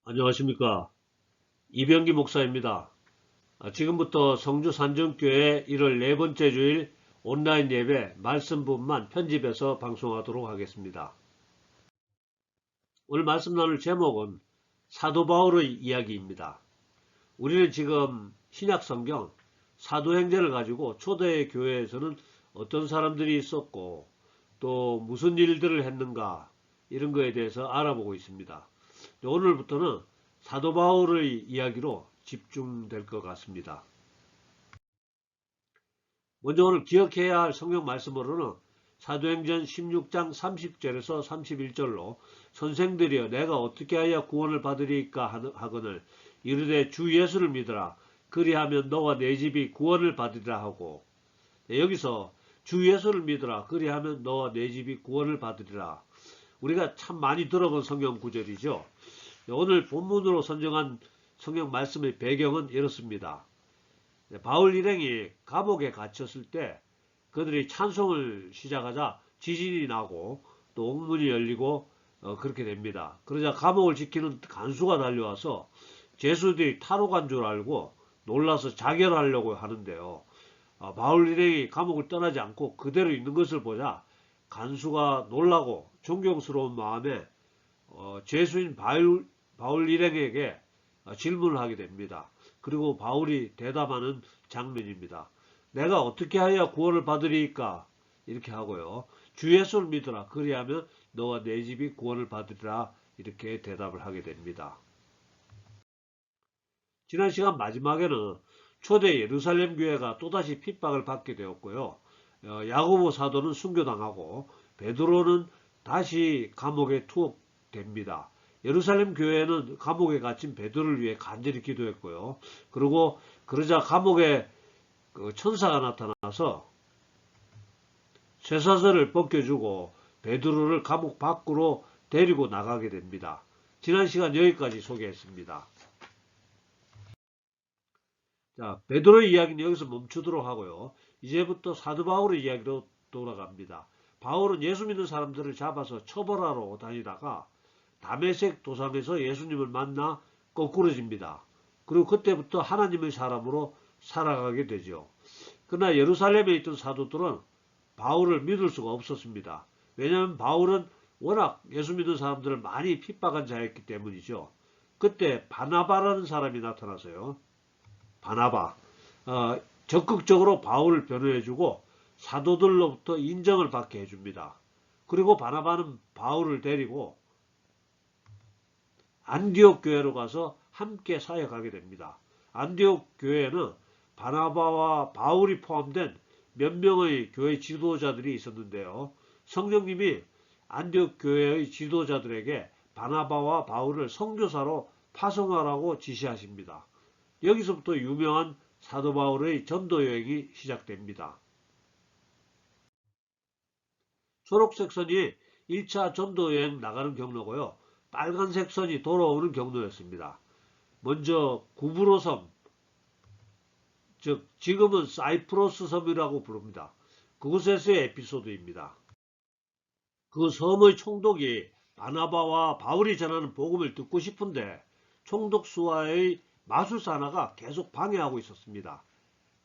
안녕하십니까. 이병기 목사입니다. 지금부터 성주 산정교회 1월 네 번째 주일 온라인 예배 말씀 부분만 편집해서 방송하도록 하겠습니다. 오늘 말씀 나눌 제목은 사도 바울의 이야기입니다. 우리는 지금 신약 성경 사도행전을 가지고 초대 교회에서는 어떤 사람들이 있었고 또 무슨 일들을 했는가 이런 거에 대해서 알아보고 있습니다. 오늘부터는 사도 바울의 이야기로 집중될 것 같습니다. 먼저 오늘 기억해야 할 성경 말씀으로는 사도행전 16장 30절에서 31절로 선생들이여 내가 어떻게 하여 구원을 받으리까 하거늘 이르되 주 예수를 믿으라 그리하면 너와 내 집이 구원을 받으리라 하고, 여기서 주 예수를 믿으라 그리하면 너와 내 집이 구원을 받으리라, 우리가 참 많이 들어본 성경 구절이죠. 오늘 본문으로 선정한 성경 말씀의 배경은 이렇습니다. 바울 일행이 감옥에 갇혔을 때 그들이 찬송을 시작하자 지진이 나고 또 옥문이 열리고 그렇게 됩니다. 그러자 감옥을 지키는 간수가 달려와서 죄수들이 탈옥한 줄 알고 놀라서 자결하려고 하는데요. 바울 일행이 감옥을 떠나지 않고 그대로 있는 것을 보자 간수가 놀라고 존경스러운 마음에 죄수인 바울 일행에게 질문을 하게 됩니다. 그리고 바울이 대답하는 장면입니다. 내가 어떻게 하여 구원을 받으리까? 이렇게 하고요. 주 예수를 믿으라. 그리하면 너와 내 집이 구원을 받으리라. 이렇게 대답을 하게 됩니다. 지난 시간 마지막에는 초대 예루살렘 교회가 또다시 핍박을 받게 되었고요. 야고보 사도는 순교당하고 베드로는 다시 감옥에 투옥됩니다. 예루살렘 교회는 감옥에 갇힌 베드로를 위해 간절히 기도했고요. 그리고 그러자 감옥에 천사가 나타나서 쇠사슬을 벗겨주고 베드로를 감옥 밖으로 데리고 나가게 됩니다. 지난 시간 여기까지 소개했습니다. 자, 베드로의 이야기는 여기서 멈추도록 하고요. 이제부터 사도 바울의 이야기로 돌아갑니다. 바울은 예수 믿는 사람들을 잡아서 처벌하러 다니다가 다메섹 도상에서 예수님을 만나 거꾸러집니다. 그리고 그때부터 하나님의 사람으로 살아가게 되죠. 그러나 예루살렘에 있던 사도들은 바울을 믿을 수가 없었습니다. 왜냐하면 바울은 워낙 예수 믿는 사람들을 많이 핍박한 자였기 때문이죠. 그때 바나바라는 사람이 나타나서요. 바나바 적극적으로 바울을 변호해주고 사도들로부터 인정을 받게 해줍니다. 그리고 바나바는 바울을 데리고 안디옥 교회로 가서 함께 사역하게 됩니다. 안디옥 교회에는 바나바와 바울이 포함된 몇 명의 교회 지도자들이 있었는데요. 성령님이 안디옥 교회의 지도자들에게 바나바와 바울을 선교사로 파송하라고 지시하십니다. 여기서부터 유명한 사도 바울의 전도 여행이 시작됩니다. 초록색 선이 1차 전도 여행 나가는 경로고요. 빨간색 선이 돌아오는 경로였습니다. 먼저 구브로 섬, 즉 지금은 사이프러스 섬이라고 부릅니다. 그곳에서의 에피소드입니다. 그 섬의 총독이 바나바와 바울이 전하는 복음을 듣고 싶은데 총독수와의 마술사 하나가 계속 방해하고 있었습니다.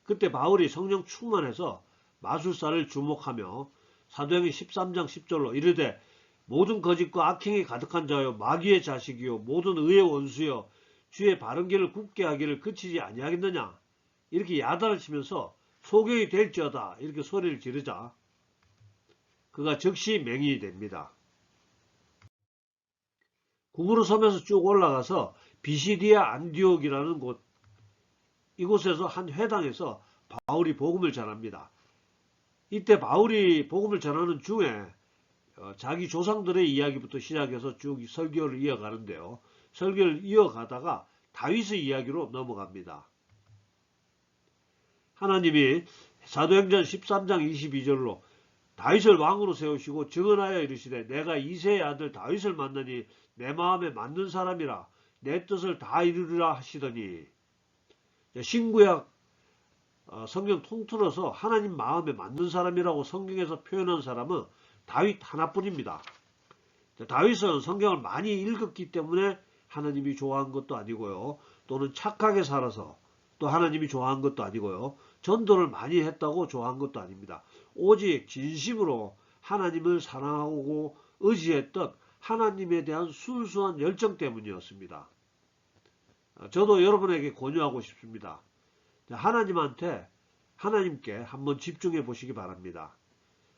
그때 바울이 성령 충만해서 마술사를 주목하며 사도행전 13장 10절로 이르되 모든 거짓과 악행이 가득한 자여 마귀의 자식이요 모든 의의 원수여 주의 바른 길을 굽게 하기를 그치지 아니하겠느냐, 이렇게 야단을 치면서 소경이 될지어다 이렇게 소리를 지르자 그가 즉시 맹인이 됩니다. 구브로 섬에서 쭉 올라가서 비시디아 안디옥이라는 곳, 이곳에서 한 회당에서 바울이 복음을 전합니다. 이때 바울이 복음을 전하는 중에 자기 조상들의 이야기부터 시작해서 쭉 설교를 이어가는데요. 설교를 이어가다가 다윗의 이야기로 넘어갑니다. 하나님이 사도행전 13장 22절로 다윗을 왕으로 세우시고 증언하여 이르시되 내가 이새의 아들 다윗을 만나니 내 마음에 맞는 사람이라 내 뜻을 다 이루리라 하시더니, 신구약 성경 통틀어서 하나님 마음에 맞는 사람이라고 성경에서 표현한 사람은 다윗 하나뿐입니다. 다윗은 성경을 많이 읽었기 때문에 하나님이 좋아한 것도 아니고요. 또는 착하게 살아서 또 하나님이 좋아한 것도 아니고요. 전도를 많이 했다고 좋아한 것도 아닙니다. 오직 진심으로 하나님을 사랑하고 의지했던 하나님에 대한 순수한 열정 때문이었습니다. 저도 여러분에게 권유하고 싶습니다. 하나님께 한번 집중해 보시기 바랍니다.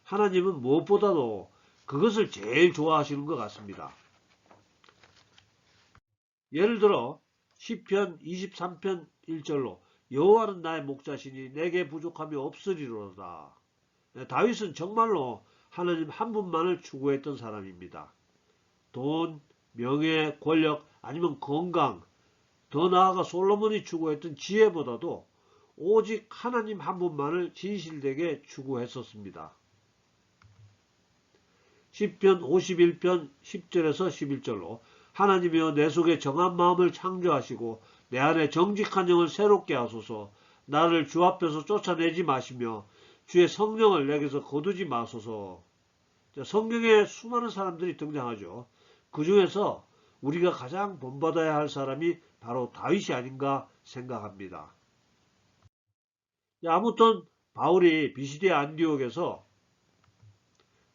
하나님은 무엇보다도 그것을 제일 좋아하시는 것 같습니다. 예를 들어 시편 23편 1절로 여호와는 나의 목자시니 내게 부족함이 없으리로다. 다윗은 정말로 하나님 한 분만을 추구했던 사람입니다. 돈, 명예, 권력, 아니면 건강, 더 나아가 솔로몬이 추구했던 지혜보다도 오직 하나님 한 분만을 진실되게 추구했었습니다. 시편 51편 10절에서 11절로 하나님이여 내 속에 정한 마음을 창조하시고 내 안에 정직한 영을 새롭게 하소서. 나를 주 앞에서 쫓아내지 마시며 주의 성령을 내게서 거두지 마소서. 성경에 수많은 사람들이 등장하죠. 그 중에서 우리가 가장 본받아야 할 사람이 바로 다윗이 아닌가 생각합니다. 아무튼 바울이 비시디아 안디옥에서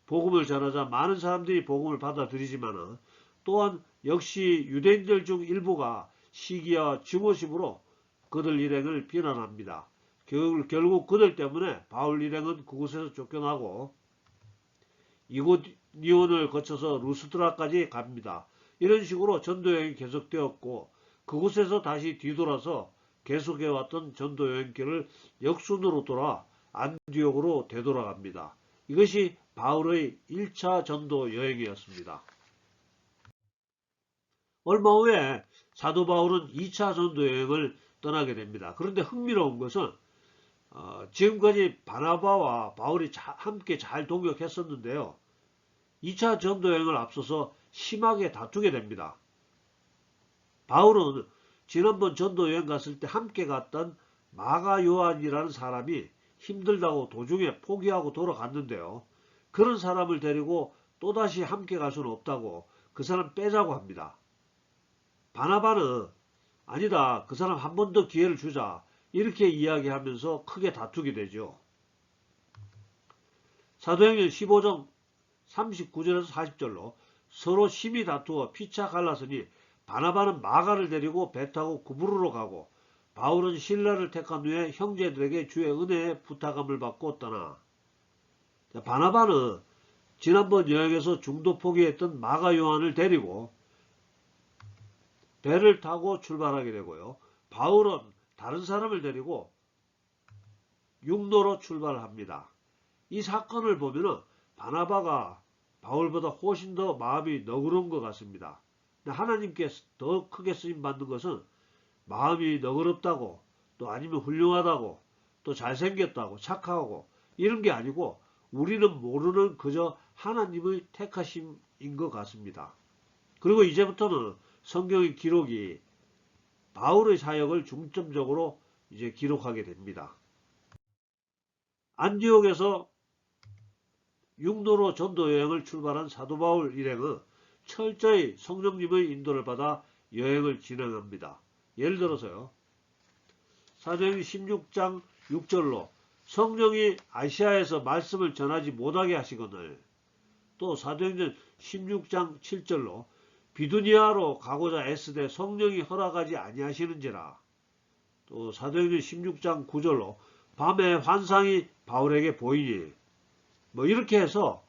복음을 전하자 많은 사람들이 복음을 받아들이지만 또한 역시 유대인들 중 일부가 시기와 증오심으로 그들 일행을 비난합니다. 결국 그들 때문에 바울 일행은 그곳에서 쫓겨나고 이고니온을 거쳐서 루스드라까지 갑니다. 이런 식으로 전도여행이 계속되었고 그곳에서 다시 뒤돌아서 계속해왔던 전도여행길을 역순으로 돌아 안디옥으로 되돌아갑니다. 이것이 바울의 1차 전도여행이었습니다. 얼마 후에 사도 바울은 2차 전도여행을 떠나게 됩니다. 그런데 흥미로운 것은 지금까지 바나바와 바울이 함께 잘 동역했었는데요. 2차 전도여행을 앞서서 심하게 다투게 됩니다. 바울은 지난번 전도여행 갔을 때 함께 갔던 마가 요한이라는 사람이 힘들다고 도중에 포기하고 돌아갔는데요. 그런 사람을 데리고 또다시 함께 갈 수는 없다고 그 사람 빼자고 합니다. 바나바는 아니다, 그 사람 한 번 더 기회를 주자, 이렇게 이야기하면서 크게 다투게 되죠. 사도행전 15장 39절에서 40절로 서로 심히 다투어 피차 갈랐으니 바나바는 마가를 데리고 배 타고 구브로로 가고 바울은 실라를 택한 후에 형제들에게 주의 은혜에 부탁함을 받고 떠나. 바나바는 지난번 여행에서 중도 포기했던 마가 요한을 데리고 배를 타고 출발하게 되고요. 바울은 다른 사람을 데리고 육로로 출발합니다. 이 사건을 보면은 바나바가 바울보다 훨씬 더 마음이 너그러운 것 같습니다. 하나님께 더 크게 쓰임받는 것은 마음이 너그럽다고 또 아니면 훌륭하다고 또 잘생겼다고 착하고 이런 게 아니고 우리는 모르는 그저 하나님의 택하심인 것 같습니다. 그리고 이제부터는 성경의 기록이 바울의 사역을 중점적으로 이제 기록하게 됩니다. 안디옥에서 육로로 전도 여행을 출발한 사도 바울 일행은 철저히 성령님의 인도를 받아 여행을 진행합니다. 예를 들어서요. 사도행전 16장 6절로 성령이 아시아에서 말씀을 전하지 못하게 하시거늘, 또 사도행전 16장 7절로 비두니아로 가고자 애쓰되 성령이 허락하지 아니하시는지라, 또 사도행전 16장 9절로 밤에 환상이 바울에게 보이니, 이렇게 해서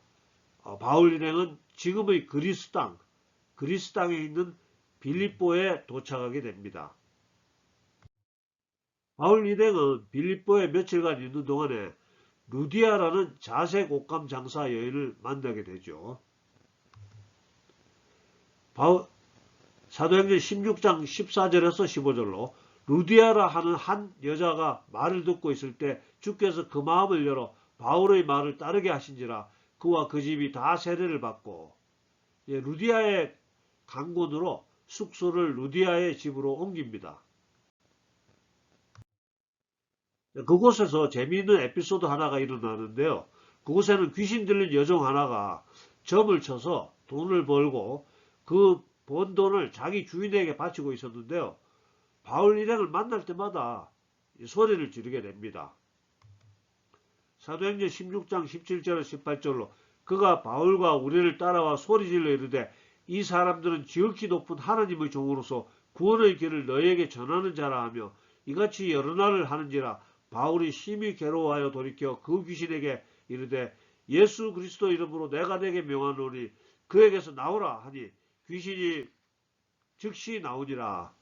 바울 일행은 지금의 그리스 땅에 있는 빌립보에 도착하게 됩니다. 바울 일행은 빌립보에 며칠간 있는 동안에 루디아라는 자색 옷감 장사 여인을 만나게 되죠. 사도행전 16장 14절에서 15절로 루디아라 하는 한 여자가 말을 듣고 있을 때 주께서 그 마음을 열어 바울의 말을 따르게 하신지라 그와 그 집이 다 세례를 받고, 루디아의 강권으로 숙소를 루디아의 집으로 옮깁니다. 그곳에서 재미있는 에피소드 하나가 일어나는데요. 그곳에는 귀신 들린 여종 하나가 점을 쳐서 돈을 벌고 그 번 돈을 자기 주인에게 바치고 있었는데요. 바울 일행을 만날 때마다 소리를 지르게 됩니다. 사도행전 16장 17절에서 18절로 그가 바울과 우리를 따라와 소리질러 이르되 이 사람들은 지극히 높은 하나님의 종으로서 구원의 길을 너희에게 전하는 자라 하며 이같이 여러 날을 하는지라. 바울이 심히 괴로워하여 돌이켜 그 귀신에게 이르되 예수 그리스도 이름으로 내가 내게 명하노니 그에게서 나오라 하니 귀신이 즉시 나오니라.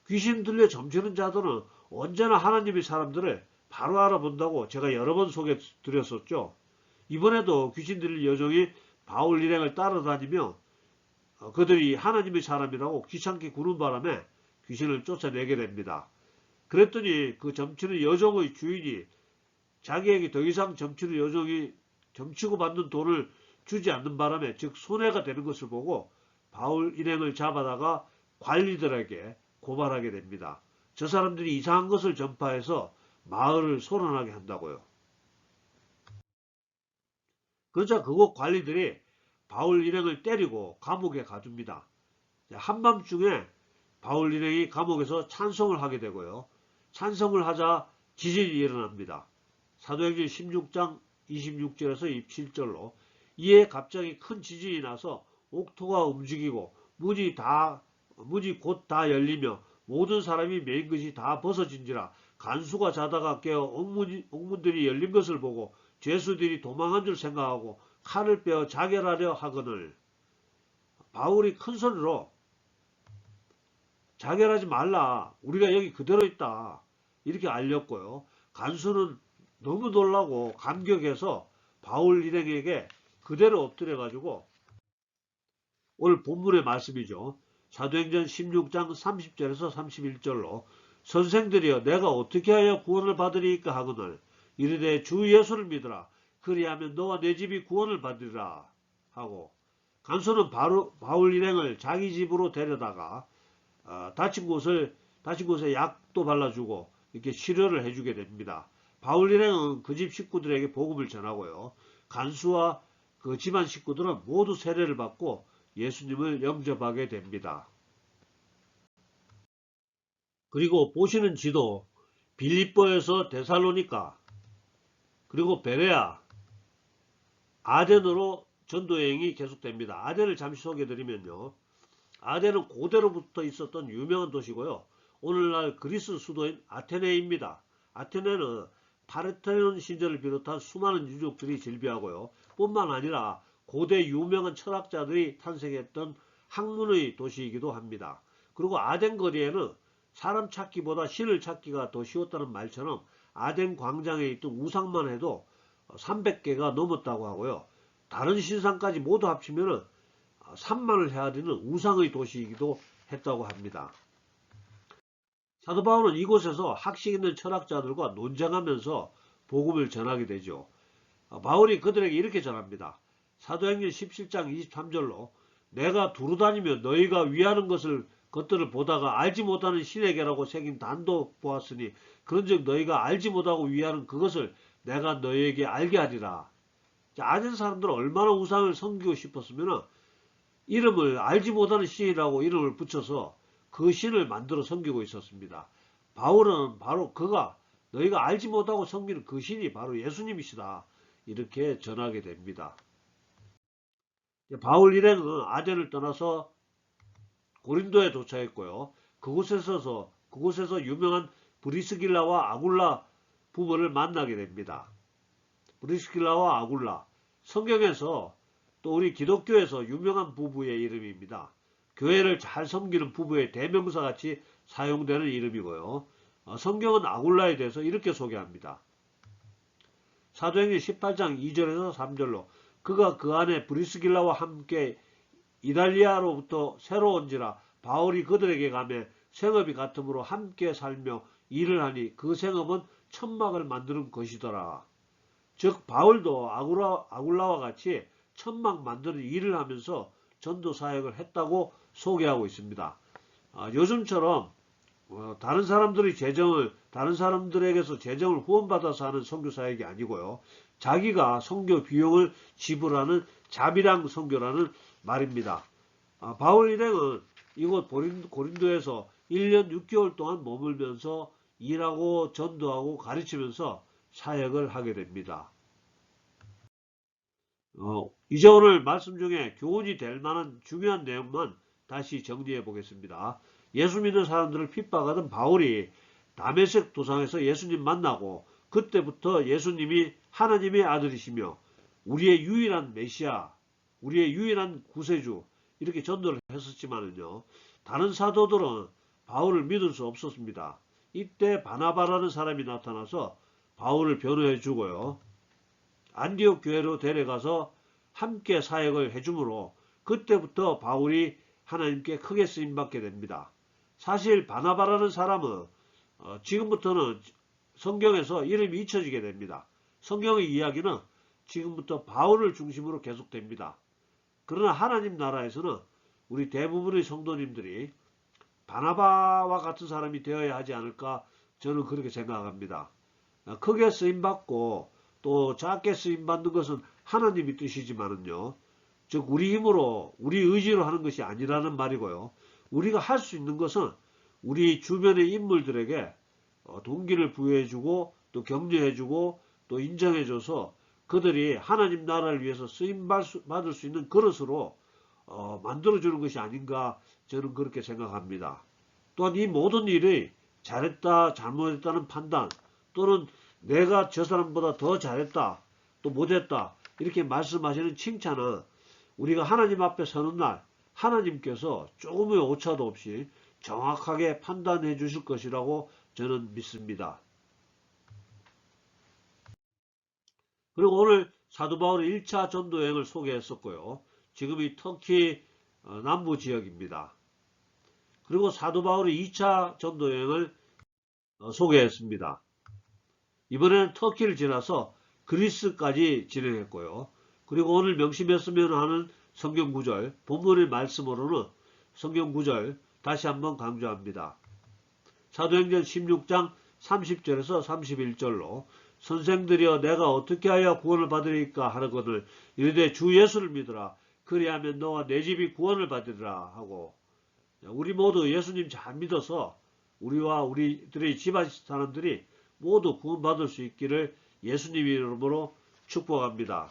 귀신 들려 점치는 자들은 언제나 하나님의 사람들을 바로 알아본다고 제가 여러 번 소개해 드렸었죠. 이번에도 귀신 들릴 여종이 바울 일행을 따라다니며 그들이 하나님의 사람이라고 귀찮게 구는 바람에 귀신을 쫓아내게 됩니다. 그랬더니 그 점치는 여종의 주인이 자기에게 더 이상 점치는 여종이 점치고 받는 돈을 주지 않는 바람에 즉 손해가 되는 것을 보고 바울 일행을 잡아다가 관리들에게 고발하게 됩니다. 저 사람들이 이상한 것을 전파해서 마을을 소란하게 한다고요. 그러자 그곳 관리들이 바울 일행을 때리고 감옥에 가둡니다. 한밤중에 바울 일행이 감옥에서 찬송을 하게 되고요. 찬송을 하자 지진이 일어납니다. 사도행전 16장 26절에서 27절로 이에 갑자기 큰 지진이 나서 옥토가 움직이고 문이 곧 다 열리며 모든 사람이 메인 것이 다 벗어진지라. 간수가 자다가 깨어 옥문들이 열린 것을 보고 죄수들이 도망한 줄 생각하고 칼을 빼어 자결하려 하거늘 바울이 큰 소리로 자결하지 말라. 우리가 여기 그대로 있다. 이렇게 알렸고요. 간수는 너무 놀라고 감격해서 바울 일행에게 그대로 엎드려가지고 오늘 본문의 말씀이죠. 사도행전 16장 30절에서 31절로 선생들이여 내가 어떻게 하여 구원을 받으리이까 하거늘 이르되 주 예수를 믿으라. 그리하면 너와 내 집이 구원을 받으리라 하고 간수는 바울 일행을 자기 집으로 데려다가 다친 곳에 약도 발라주고 이렇게 치료를 해주게 됩니다. 바울 일행은 그 집 식구들에게 복음을 전하고요. 간수와 그 집안 식구들은 모두 세례를 받고 예수님을 영접하게 됩니다. 그리고 보시는 지도 빌립보에서 데살로니가 그리고 베레아 아덴으로 전도여행이 계속됩니다. 아덴을 잠시 소개해드리면요. 아덴은 고대로부터 있었던 유명한 도시고요. 오늘날 그리스 수도인 아테네입니다. 아테네는 파르테논 신전을 비롯한 수많은 유적들이 즐비하고요. 뿐만 아니라 고대 유명한 철학자들이 탄생했던 학문의 도시이기도 합니다. 그리고 아덴 거리에는 사람 찾기보다 신을 찾기가 더 쉬웠다는 말처럼 아덴 광장에 있던 우상만 해도 300개가 넘었다고 하고요. 다른 신상까지 모두 합치면 3만을 헤아리는 우상의 도시이기도 했다고 합니다. 사도 바울은 이곳에서 학식 있는 철학자들과 논쟁하면서 복음을 전하게 되죠. 바울이 그들에게 이렇게 전합니다. 사도행전 17장 23절로 내가 두루다니며 너희가 위하는 것들을 보다가 알지 못하는 신에게라고 새긴 단도 보았으니 그런즉 너희가 알지 못하고 위하는 그것을 내가 너희에게 알게 하리라. 아덴 사람들은 얼마나 우상을 섬기고 싶었으면 이름을 알지 못하는 신이라고 이름을 붙여서 그 신을 만들어 섬기고 있었습니다. 바울은 바로 너희가 알지 못하고 섬기는 그 신이 바로 예수님이시다. 이렇게 전하게 됩니다. 바울 일행은 아덴을 떠나서 고린도에 도착했고요. 그곳에서 유명한 브리스길라와 아굴라 부부를 만나게 됩니다. 브리스길라와 아굴라 성경에서 또 우리 기독교에서 유명한 부부의 이름입니다. 교회를 잘 섬기는 부부의 대명사같이 사용되는 이름이고요. 성경은 아굴라에 대해서 이렇게 소개합니다. 사도행전 18장 2절에서 3절로 그가 그 안에 브리스길라와 함께 이달리아로부터 새로 온지라 바울이 그들에게 가매 생업이 같으므로 함께 살며 일을 하니 그 생업은 천막을 만드는 것이더라. 즉 바울도 아굴라와 같이 천막 만드는 일을 하면서 전도 사역을 했다고 소개하고 있습니다. 요즘처럼 다른 사람들에게서 재정을 후원받아서 하는 선교 사역이 아니고요. 자기가 선교 비용을 지불하는 자비랑 선교라는 말입니다. 바울 일행은 이곳 고린도에서 1년 6개월 동안 머물면서 일하고 전도하고 가르치면서 사역을 하게 됩니다. 이제 오늘 말씀 중에 교훈이 될 만한 중요한 내용만 다시 정리해 보겠습니다. 예수 믿는 사람들을 핍박하던 바울이 다메섹 도상에서 예수님 만나고 그때부터 예수님이 하나님의 아들이시며 우리의 유일한 메시아, 우리의 유일한 구세주 이렇게 전도를 했었지만은요. 다른 사도들은 바울을 믿을 수 없었습니다. 이때 바나바라는 사람이 나타나서 바울을 변호해 주고요. 안디옥 교회로 데려가서 함께 사역을 해주므로 그때부터 바울이 하나님께 크게 쓰임받게 됩니다. 사실 바나바라는 사람은 지금부터는 성경에서 이름이 잊혀지게 됩니다. 성경의 이야기는 지금부터 바울을 중심으로 계속됩니다. 그러나 하나님 나라에서는 우리 대부분의 성도님들이 바나바와 같은 사람이 되어야 하지 않을까 저는 그렇게 생각합니다. 크게 쓰임받고 또 작게 쓰임받는 것은 하나님의 뜻이지만은요. 즉 우리 힘으로 우리 의지로 하는 것이 아니라는 말이고요. 우리가 할 수 있는 것은 우리 주변의 인물들에게 동기를 부여해주고 또 격려해주고 또 인정해줘서 그들이 하나님 나라를 위해서 쓰임받을 수 있는 그릇으로 만들어주는 것이 아닌가 저는 그렇게 생각합니다. 또한 이 모든 일이 잘했다 잘못했다는 판단 또는 내가 저 사람보다 더 잘했다 또 못했다 이렇게 말씀하시는 칭찬은 우리가 하나님 앞에 서는 날 하나님께서 조금의 오차도 없이 정확하게 판단해 주실 것이라고 저는 믿습니다. 그리고 오늘 사도 바울의 1차 전도 여행을 소개했었고요. 지금 이 터키 남부 지역입니다. 그리고 사도 바울의 2차 전도 여행을 소개했습니다. 이번에는 터키를 지나서 그리스까지 진행했고요. 그리고 오늘 명심했으면 하는 성경 구절, 본문의 말씀으로는 성경 구절 다시 한번 강조합니다. 사도행전 16장 30절에서 31절로 선생들이여 내가 어떻게 하여 구원을 받으리까 하거늘 이르되 주 예수를 믿으라 그리하면 너와 내 집이 구원을 받으리라 하고 우리 모두 예수님 잘 믿어서 우리와 우리들의 집안 사람들이 모두 구원받을 수 있기를 예수님 이름으로 축복합니다.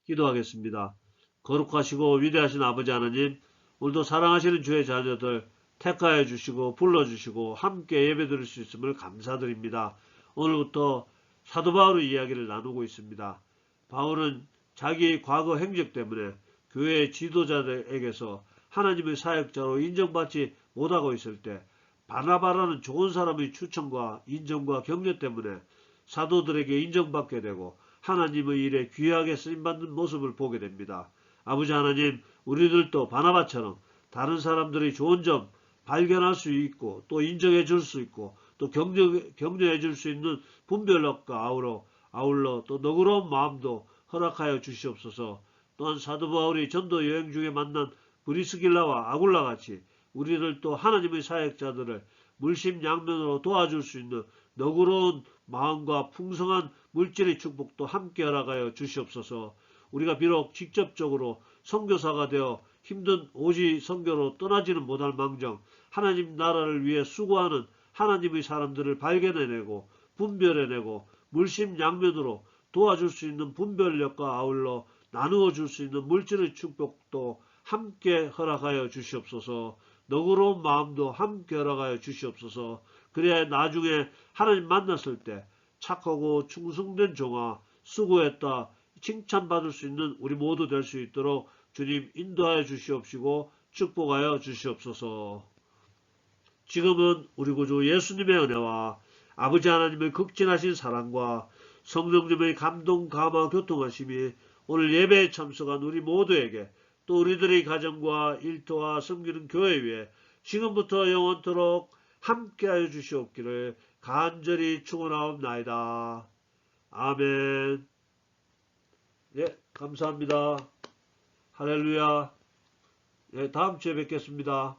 기도하겠습니다. 거룩하시고 위대하신 아버지 하나님, 오늘도 사랑하시는 주의 자녀들 택하여 주시고 불러주시고 함께 예배드릴 수 있음을 감사드립니다. 오늘부터 사도 바울의 이야기를 나누고 있습니다. 바울은 자기의 과거 행적 때문에 교회의 지도자들에게서 하나님의 사역자로 인정받지 못하고 있을 때 바나바라는 좋은 사람의 추천과 인정과 격려 때문에 사도들에게 인정받게 되고 하나님의 일에 귀하게 쓰임받는 모습을 보게 됩니다. 아버지 하나님, 우리들도 바나바처럼 다른 사람들의 좋은 점 발견할 수 있고 또 인정해 줄 수 있고 또 격려해 줄 수 있는 분별력과 아울러 또 너그러운 마음도 허락하여 주시옵소서. 또한 사도 바울이 전도 여행 중에 만난 브리스길라와 아굴라 같이 우리들도 하나님의 사역자들을 물심양면으로 도와줄 수 있는 너그러운 마음과 풍성한 물질의 축복도 함께 허락하여 주시옵소서. 우리가 비록 직접적으로 선교사가 되어 힘든 오지 선교로 떠나지는 못할 망정 하나님 나라를 위해 수고하는 하나님의 사람들을 발견해내고 분별해내고 물심양면으로 도와줄 수 있는 분별력과 아울러 나누어 줄 수 있는 물질의 축복도 함께 허락하여 주시옵소서. 너그러운 마음도 함께 허락하여 주시옵소서. 그래야 나중에 하나님 만났을 때 착하고 충성된 종아 수고했다 칭찬받을 수 있는 우리 모두 될 수 있도록 주님 인도하여 주시옵시고 축복하여 주시옵소서. 지금은 우리 구주 예수님의 은혜와 아버지 하나님의 극진하신 사랑과 성령님의 감동 감화 교통하심이 오늘 예배에 참석한 우리 모두에게 또 우리들의 가정과 일터와 섬기는 교회 위에 지금부터 영원토록 함께하여 주시옵기를 간절히 축원하옵나이다. 아멘. 네, 감사합니다. 할렐루야. 네, 다음 주에 뵙겠습니다.